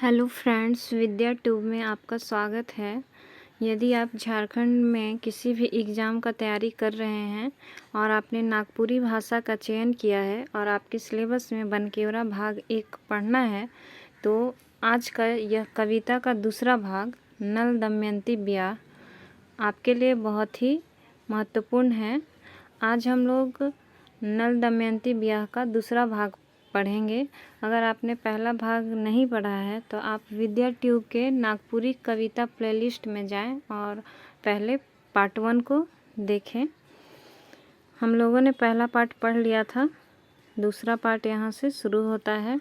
Hello friends, विद्या tube में आपका स्वागत है। यदि आप झारखंड में किसी भी एग्ज़ाम का तैयारी कर रहे हैं और आपने नागपुरी भाषा का चयन किया है और आपके सिलेबस में बनकेवरा भाग 1 पढ़ना है, तो आज का यह कविता का दूसरा भाग नल दमयंती ब्याह आपके लिए बहुत ही महत्वपूर्ण है। आज हम लोग नल दमयंती ब्याह का दूसरा भाग पढ़ेंगे। अगर आपने पहला भाग नहीं पढ़ा है तो आप विद्या ट्यूब के नागपुरी कविता प्लेलिस्ट में जाएं और पहले पार्ट 1 को देखें। हम लोगों ने पहला पार्ट पढ़ लिया था, दूसरा पार्ट यहाँ से शुरू होता है।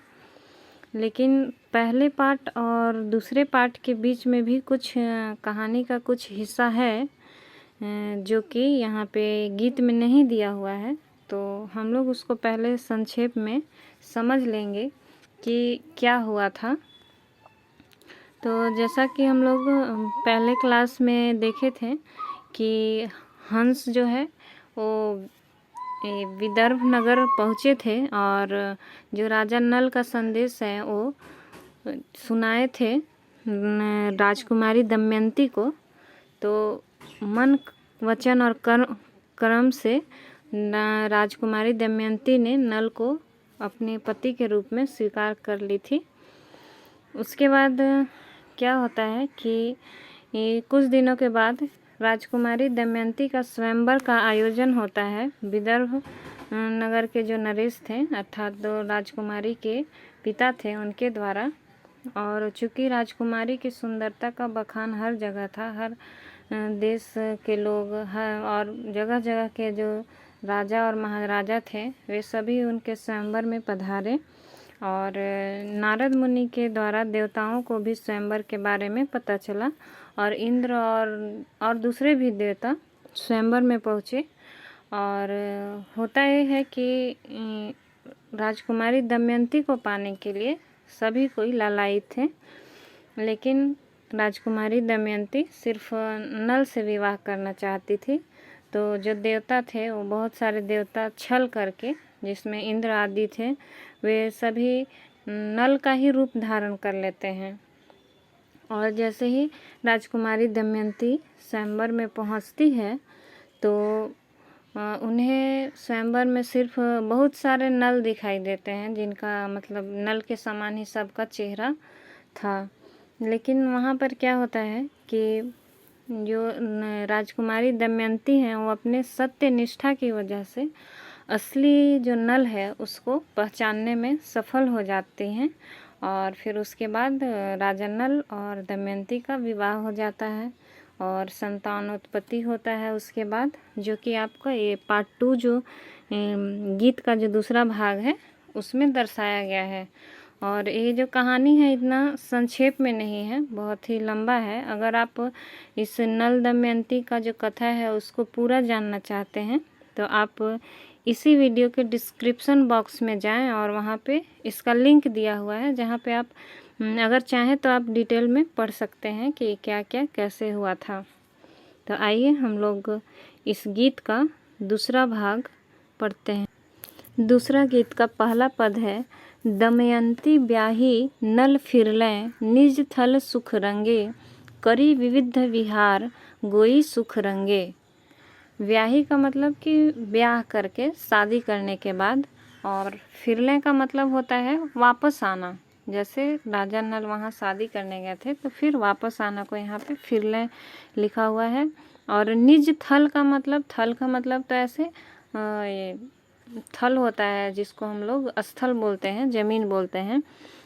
लेकिन पहले पार्ट और दूसरे पार्ट के बीच में भी कुछ कहानी का कुछ हिस्सा है जो कि यहाँ पे गीत में नहीं दिया हुआ है, तो हम लोग उसको पहले संक्षेप में समझ लेंगे कि क्या हुआ था। तो जैसा कि हम लोग पहले क्लास में देखे थे कि हंस जो है वो विदर्भ नगर पहुँचे थे और जो राजा नल का संदेश है वो सुनाए थे राजकुमारी दमयंती को। तो मन वचन और कर्म से राजकुमारी दमयंती ने नल को अपने पति के रूप में स्वीकार कर ली थी। उसके बाद क्या होता है कि कुछ दिनों के बाद राजकुमारी दमयंती का स्वयंवर का आयोजन होता है विदर्भ नगर के जो नरेश थे, अर्थात दो राजकुमारी के पिता थे, उनके द्वारा। और चूँकि राजकुमारी की सुंदरता का बखान हर जगह था, हर देश के लोग और जगह जगह के जो राजा और महाराजा थे वे सभी उनके स्वयंवर में पधारे। और नारद मुनि के द्वारा देवताओं को भी स्वयंवर के बारे में पता चला और इंद्र और दूसरे भी देवता स्वयंवर में पहुँचे। और होता यह है कि राजकुमारी दमयंती को पाने के लिए सभी कोई लालायित थे, लेकिन राजकुमारी दमयंती सिर्फ नल से विवाह करना चाहती थी। तो जो देवता थे वो बहुत सारे देवता छल करके, जिसमें इंद्र आदि थे, वे सभी नल का ही रूप धारण कर लेते हैं। और जैसे ही राजकुमारी दमयंती स्वयंवर में पहुंचती है तो उन्हें स्वयंवर में सिर्फ बहुत सारे नल दिखाई देते हैं, जिनका मतलब नल के समान ही सबका चेहरा था। लेकिन वहाँ पर क्या होता है कि जो राजकुमारी दमयंती हैं वो अपने सत्य निष्ठा की वजह से असली जो नल है उसको पहचानने में सफल हो जाती हैं। और फिर उसके बाद राजा नल और दमयंती का विवाह हो जाता है और संतान उत्पत्ति होता है उसके बाद, जो कि आपका ये पार्ट 2 जो गीत का जो दूसरा भाग है उसमें दर्शाया गया है। और ये जो कहानी है इतना संक्षेप में नहीं है, बहुत ही लंबा है। अगर आप इस नल दमयंती का जो कथा है उसको पूरा जानना चाहते हैं तो आप इसी वीडियो के डिस्क्रिप्शन बॉक्स में जाएं और वहाँ पे इसका लिंक दिया हुआ है, जहाँ पे आप अगर चाहें तो आप डिटेल में पढ़ सकते हैं कि क्या क्या कैसे हुआ था। तो आइए हम लोग इस गीत का दूसरा भाग पढ़ते हैं। दूसरा गीत का पहला पद है, दमयंती ब्याही नल फिरलें निज थल सुख रंगे, करी विविध विहार गोई सुख रंगे। ब्याही का मतलब कि ब्याह करके, शादी करने के बाद, और फिरलें का मतलब होता है वापस आना। जैसे राजा नल वहाँ शादी करने गए थे तो फिर वापस आना को यहाँ पे फिरलें लिखा हुआ है। और निज थल का मतलब तो ऐसे ये थल होता है जिसको हम लोग स्थल बोलते हैं, ज़मीन बोलते हैं।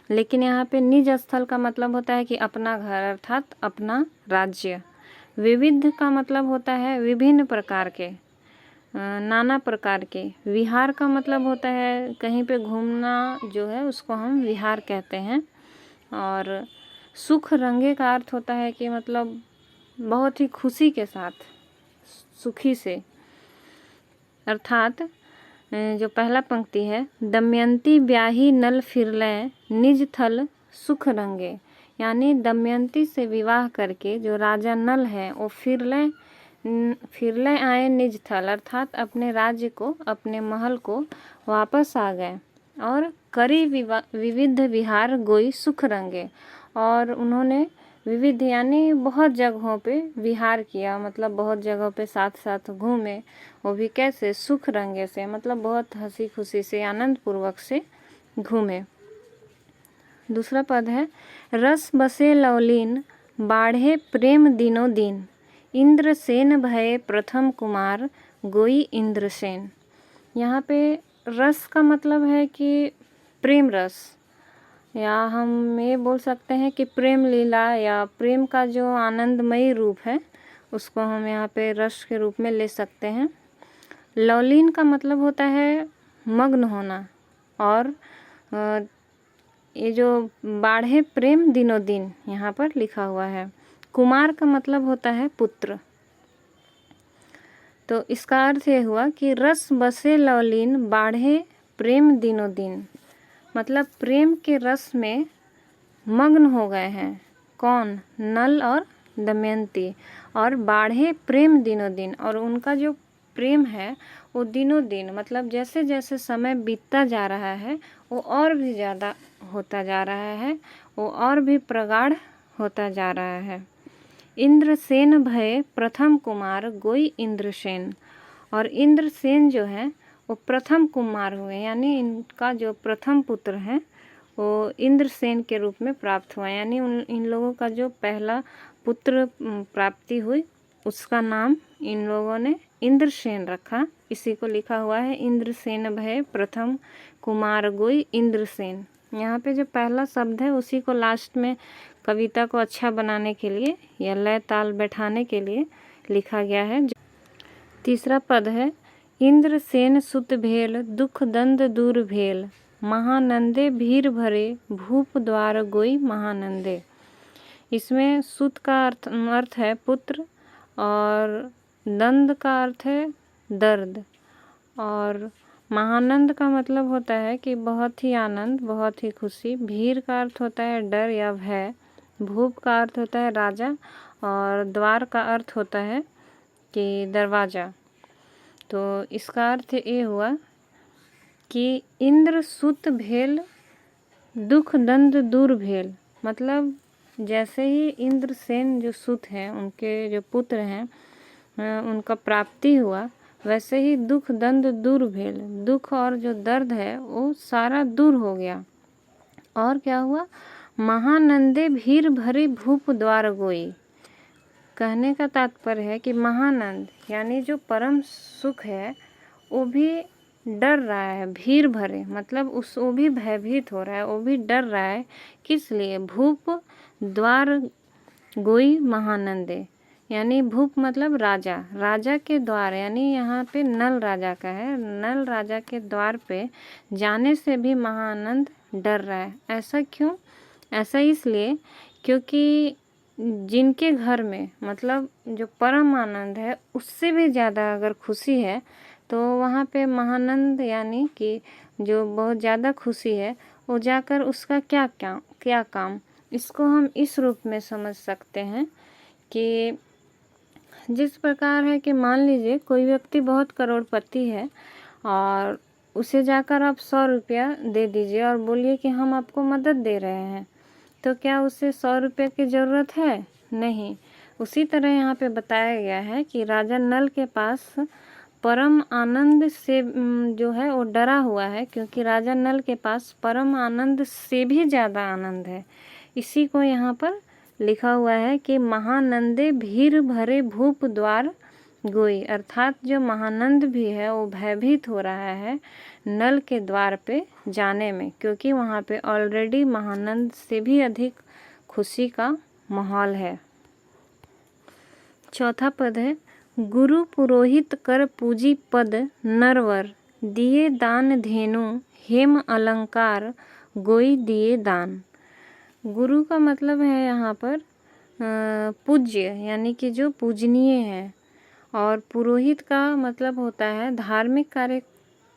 लेकिन यहाँ पे निज स्थल का मतलब होता है कि अपना घर, अर्थात अपना राज्य। विविध का मतलब होता है विभिन्न प्रकार के, नाना प्रकार के। विहार का मतलब होता है कहीं पे घूमना, जो है उसको हम विहार कहते हैं। और सुख रंगे का अर्थ होता है कि मतलब बहुत ही खुशी के साथ, सुखी से। अर्थात जो पहला पंक्ति है, दमयंती ब्याही नल फिरलें निज थल सुख रंगे, यानी दमयंती से विवाह करके जो राजा नल है वो फिरलें आए निज थल, अर्थात अपने राज्य को, अपने महल को वापस आ गए और करी विविध विहार गोई सुख रंगे। और उन्होंने विविध यानी बहुत जगहों पे विहार किया, मतलब बहुत जगहों पे साथ साथ घूमे, वो भी कैसे, सुख रंगे से, मतलब बहुत हंसी खुशी से, आनंद पूर्वक से घूमे। दूसरा पद है, रस बसे लवलीन बाढ़े प्रेम दिनों दिन, इंद्रसेन भये प्रथम कुमार गोई इंद्रसेन। यहाँ पे रस का मतलब है कि प्रेम रस, या हम ये बोल सकते हैं कि प्रेम लीला या प्रेम का जो आनंदमयी रूप है उसको हम यहाँ पे रस के रूप में ले सकते हैं। लवलीन का मतलब होता है मग्न होना, और ये जो बाढ़े प्रेम दिनों दिन यहाँ पर लिखा हुआ है। कुमार का मतलब होता है पुत्र। तो इसका अर्थ ये हुआ कि रस बसे लवलीन बाढ़े प्रेम दिनों दिन, मतलब प्रेम के रस में मग्न हो गए हैं कौन, नल और दमयंती, और बाढ़े प्रेम दिनों दिन, और उनका जो प्रेम है वो दिनों दिन, मतलब जैसे जैसे समय बीतता जा रहा है वो और भी ज़्यादा होता जा रहा है, वो और भी प्रगाढ़ होता जा रहा है। इंद्रसेन भय प्रथम कुमार गोई इंद्रसेन, और इंद्रसेन जो है वो प्रथम कुमार हुए, यानी इनका जो प्रथम पुत्र है वो इंद्रसेन के रूप में प्राप्त हुआ, यानी इन लोगों का जो पहला पुत्र प्राप्ति हुई उसका नाम इन लोगों ने इंद्रसेन रखा। इसी को लिखा हुआ है इंद्रसेन भय प्रथम कुमार गोई इंद्रसेन। यहाँ पे जो पहला शब्द है उसी को लास्ट में कविता को अच्छा बनाने के लिए या लय ताल बैठाने के लिए लिखा गया है। तीसरा पद है, इंद्रसेन सुत भेल दुख दंद दूर भेल, महानंदे भीर भरे भूप द्वार गोई महानंदे। इसमें सुत का अर्थ है पुत्र, और दंद का अर्थ है दर्द, और महानंद का मतलब होता है कि बहुत ही आनंद, बहुत ही खुशी। भीर का अर्थ होता है डर या भय, भूप का अर्थ होता है राजा, और द्वार का अर्थ होता है कि दरवाज़ा। तो इसका अर्थ ये हुआ कि इंद्र सुत भेल दुख दंद दूर भेल, मतलब जैसे ही इंद्रसेन जो सुत हैं, उनके जो पुत्र हैं, उनका प्राप्ति हुआ, वैसे ही दुख दंद दूर भेल, दुख और जो दर्द है वो सारा दूर हो गया। और क्या हुआ, महानंदे भीर भरे भूप द्वार गोई। कहने का तात्पर्य है कि महानंद यानी जो परम सुख है वो भी डर रहा है, भीर भरे मतलब वो भी भयभीत हो रहा है, वो भी डर रहा है। किस लिए, भूप द्वार गोई महानंदे, यानी भूप मतलब राजा, राजा के द्वार, यानी यहाँ पे नल राजा का है, नल राजा के द्वार पे जाने से भी महानंद डर रहा है। ऐसा क्यों, ऐसा इसलिए क्योंकि जिनके घर में मतलब जो परम आनंद है उससे भी ज़्यादा अगर खुशी है तो वहाँ पे महानंद यानी कि जो बहुत ज़्यादा खुशी है वो जाकर उसका क्या काम। इसको हम इस रूप में समझ सकते हैं कि जिस प्रकार है कि मान लीजिए कोई व्यक्ति बहुत करोड़पति है और उसे जाकर आप 100 रुपया दे दीजिए और बोलिए कि हम आपको मदद दे रहे हैं, तो क्या उसे 100 रुपये की ज़रूरत है? नहीं। उसी तरह यहाँ पे बताया गया है कि राजा नल के पास परम आनंद से जो है वो डरा हुआ है, क्योंकि राजा नल के पास परम आनंद से भी ज़्यादा आनंद है। इसी को यहाँ पर लिखा हुआ है कि महानंदे भीर भरे भूप द्वार गोई, अर्थात जो महानंद भी है वो भयभीत हो रहा है नल के द्वार पे जाने में, क्योंकि वहाँ पे ऑलरेडी महानंद से भी अधिक खुशी का माहौल है। चौथा पद है, गुरु पुरोहित कर पूजी पद नरवर, दिए दान धेनु हेम अलंकार गोई दिए दान। गुरु का मतलब है यहाँ पर पूज्य, यानी कि जो पूजनीय है, और पुरोहित का मतलब होता है धार्मिक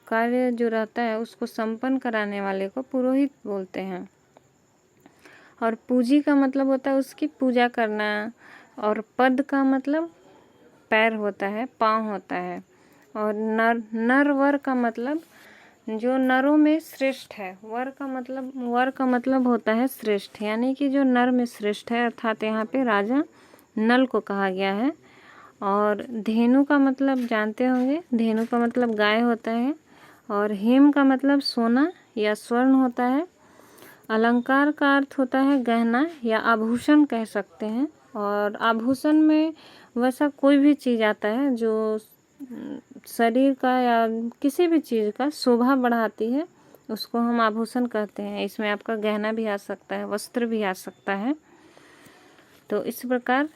कार्य जो रहता है उसको संपन्न कराने वाले को पुरोहित बोलते हैं। और पूजी का मतलब होता है उसकी पूजा करना, और पद का मतलब पैर होता है, पाँव होता है, और नरवर का मतलब जो नरों में श्रेष्ठ है। वर का मतलब होता है श्रेष्ठ, यानी कि जो नर में श्रेष्ठ है, अर्थात यहाँ पे राजा नल को कहा गया है। और धेनु का मतलब जानते होंगे, धेनु का मतलब गाय होता है। और हेम का मतलब सोना या स्वर्ण होता है। अलंकार का अर्थ होता है गहना या आभूषण कह सकते हैं। और आभूषण में वैसा कोई भी चीज़ आता है जो शरीर का या किसी भी चीज़ का शोभा बढ़ाती है, उसको हम आभूषण कहते हैं। इसमें आपका गहना भी आ सकता है, वस्त्र भी आ सकता है। तो इस प्रकार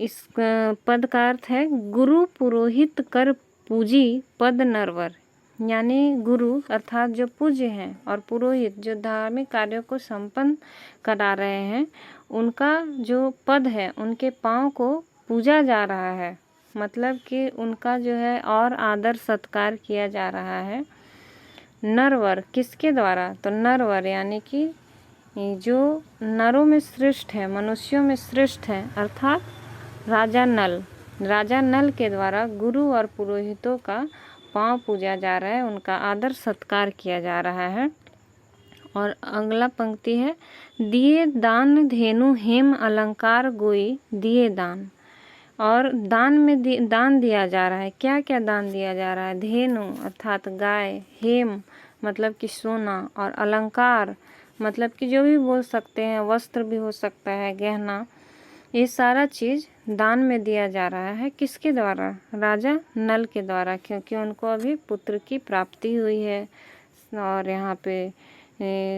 इस पद का अर्थ है गुरु पुरोहित कर पूजी पद नरवर, यानी गुरु अर्थात जो पूज्य हैं और पुरोहित जो धार्मिक कार्यों को संपन्न करा रहे हैं, उनका जो पद है, उनके पाँव को पूजा जा रहा है। मतलब कि उनका जो है और आदर सत्कार किया जा रहा है। नरवर किसके द्वारा? तो नरवर यानी कि जो नरों में श्रेष्ठ है, मनुष्यों में श्रेष्ठ है, अर्थात राजा नल के द्वारा गुरु और पुरोहितों का पाँव पूजा जा रहा है, उनका आदर सत्कार किया जा रहा है। और अगला पंक्ति है दिए दान धेनु हेम अलंकार गोई दिए दान। और दान में दान दिया जा रहा है। क्या क्या दान दिया जा रहा है? धेनु अर्थात गाय, हेम मतलब कि सोना, और अलंकार मतलब कि जो भी बोल सकते हैं, वस्त्र भी हो सकता है, गहना, ये सारा चीज़ दान में दिया जा रहा है। किसके द्वारा? राजा नल के द्वारा, क्योंकि उनको अभी पुत्र की प्राप्ति हुई है और यहाँ पे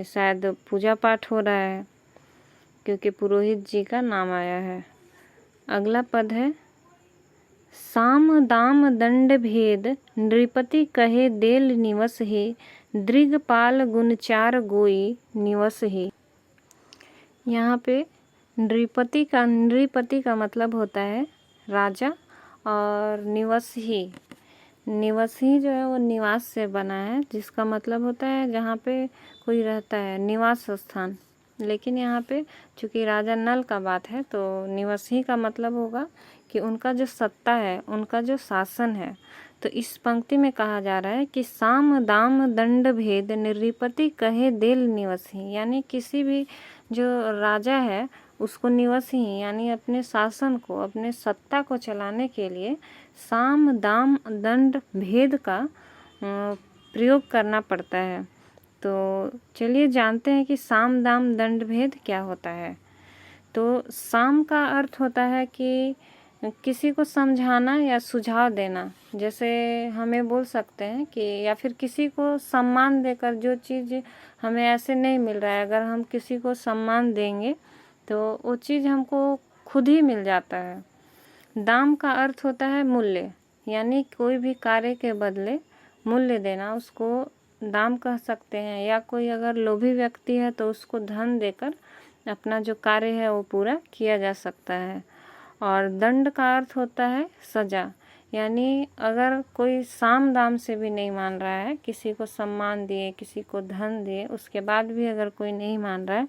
शायद पूजा पाठ हो रहा है, क्योंकि पुरोहित जी का नाम आया है। अगला पद है साम दाम दंड भेद नृपति कहे देल निवस ही दृगपाल गुण चार गोई निवस ही। यहाँ पे नृपति का मतलब होता है राजा, और निवस ही जो है वो निवास से बना है, जिसका मतलब होता है जहाँ पे कोई रहता है, निवास स्थान। लेकिन यहाँ पे चूँकि राजा नल का बात है, तो निवासी का मतलब होगा कि उनका जो सत्ता है, उनका जो शासन है। तो इस पंक्ति में कहा जा रहा है कि साम दाम दंड भेद नृपति कहे देल निवसी, यानी किसी भी जो राजा है उसको निवसी यानी अपने शासन को, अपने सत्ता को चलाने के लिए साम दाम दंड भेद का प्रयोग करना पड़ता है। तो चलिए जानते हैं कि साम दाम दंड भेद क्या होता है। तो साम का अर्थ होता है कि किसी को समझाना या सुझाव देना, जैसे हमें बोल सकते हैं कि, या फिर किसी को सम्मान देकर, जो चीज़ हमें ऐसे नहीं मिल रहा है, अगर हम किसी को सम्मान देंगे तो वो चीज़ हमको खुद ही मिल जाता है। दाम का अर्थ होता है मूल्य, यानी कोई भी कार्य के बदले मूल्य देना, उसको दाम कह सकते हैं। या कोई अगर लोभी व्यक्ति है तो उसको धन देकर अपना जो कार्य है वो पूरा किया जा सकता है। और दंड का अर्थ होता है सजा, यानी अगर कोई साम दाम से भी नहीं मान रहा है, किसी को सम्मान दिए, किसी को धन दिए, उसके बाद भी अगर कोई नहीं मान रहा है,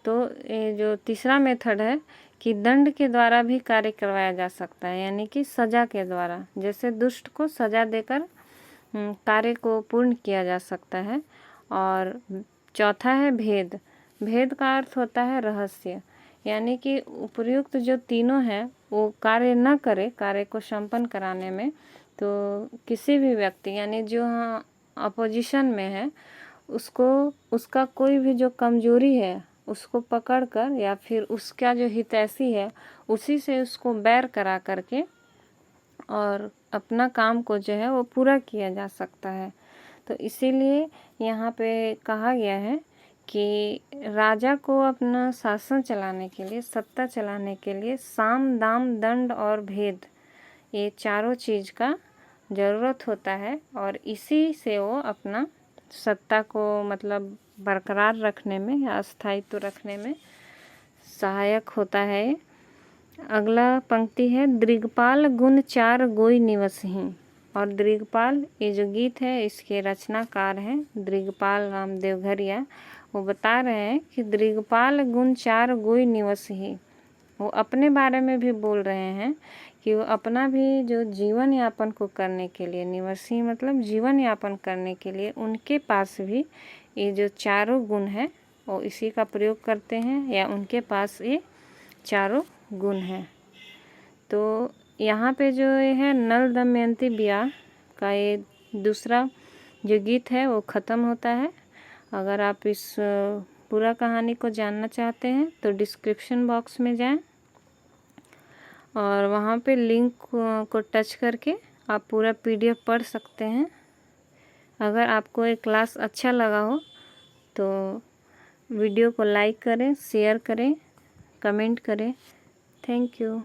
तो ये जो तीसरा मेथड है कि दंड के द्वारा भी कार्य करवाया जा सकता है, यानी कि सजा के द्वारा, जैसे दुष्ट को सजा देकर कार्य को पूर्ण किया जा सकता है। और चौथा है भेद। भेद का अर्थ होता है रहस्य, यानी कि उपर्युक्त जो तीनों हैं वो कार्य न करे कार्य को संपन्न कराने में, तो किसी भी व्यक्ति यानी जो अपोजिशन में है, उसको उसका कोई भी जो कमजोरी है उसको पकड़कर, या फिर उसका जो हितैषी है उसी से उसको बैर करा करके और अपना काम को जो है वो पूरा किया जा सकता है। तो इसीलिए यहाँ पे कहा गया है कि राजा को अपना शासन चलाने के लिए, सत्ता चलाने के लिए साम दाम दंड और भेद, ये चारों चीज़ का ज़रूरत होता है, और इसी से वो अपना सत्ता को मतलब बरकरार रखने में या स्थायित्व रखने में सहायक होता है। अगला पंक्ति है दृगपाल गुण चार गोई निवसही। और दृगपाल ये जो गीत है इसके रचनाकार हैं दृगपाल राम देवघरिया। वो बता रहे हैं कि दृगपाल गुण चार गोई निवसही, वो अपने बारे में भी बोल रहे हैं कि वो अपना भी जो जीवन यापन को करने के लिए, निवासी मतलब जीवन यापन करने के लिए उनके पास भी ये जो चारों गुण है वो इसी का प्रयोग करते हैं, या उनके पास ये चारों गुण हैं। तो यहाँ पे जो ये है नल दमयंती ब्याह का ये दूसरा जो गीत है वो ख़त्म होता है। अगर आप इस पूरा कहानी को जानना चाहते हैं तो डिस्क्रिप्शन बॉक्स में जाएं और वहाँ पे लिंक को टच करके आप पूरा PDF पढ़ सकते हैं। अगर आपको ये क्लास अच्छा लगा हो तो वीडियो को लाइक करें, शेयर करें, कमेंट करें। Thank you.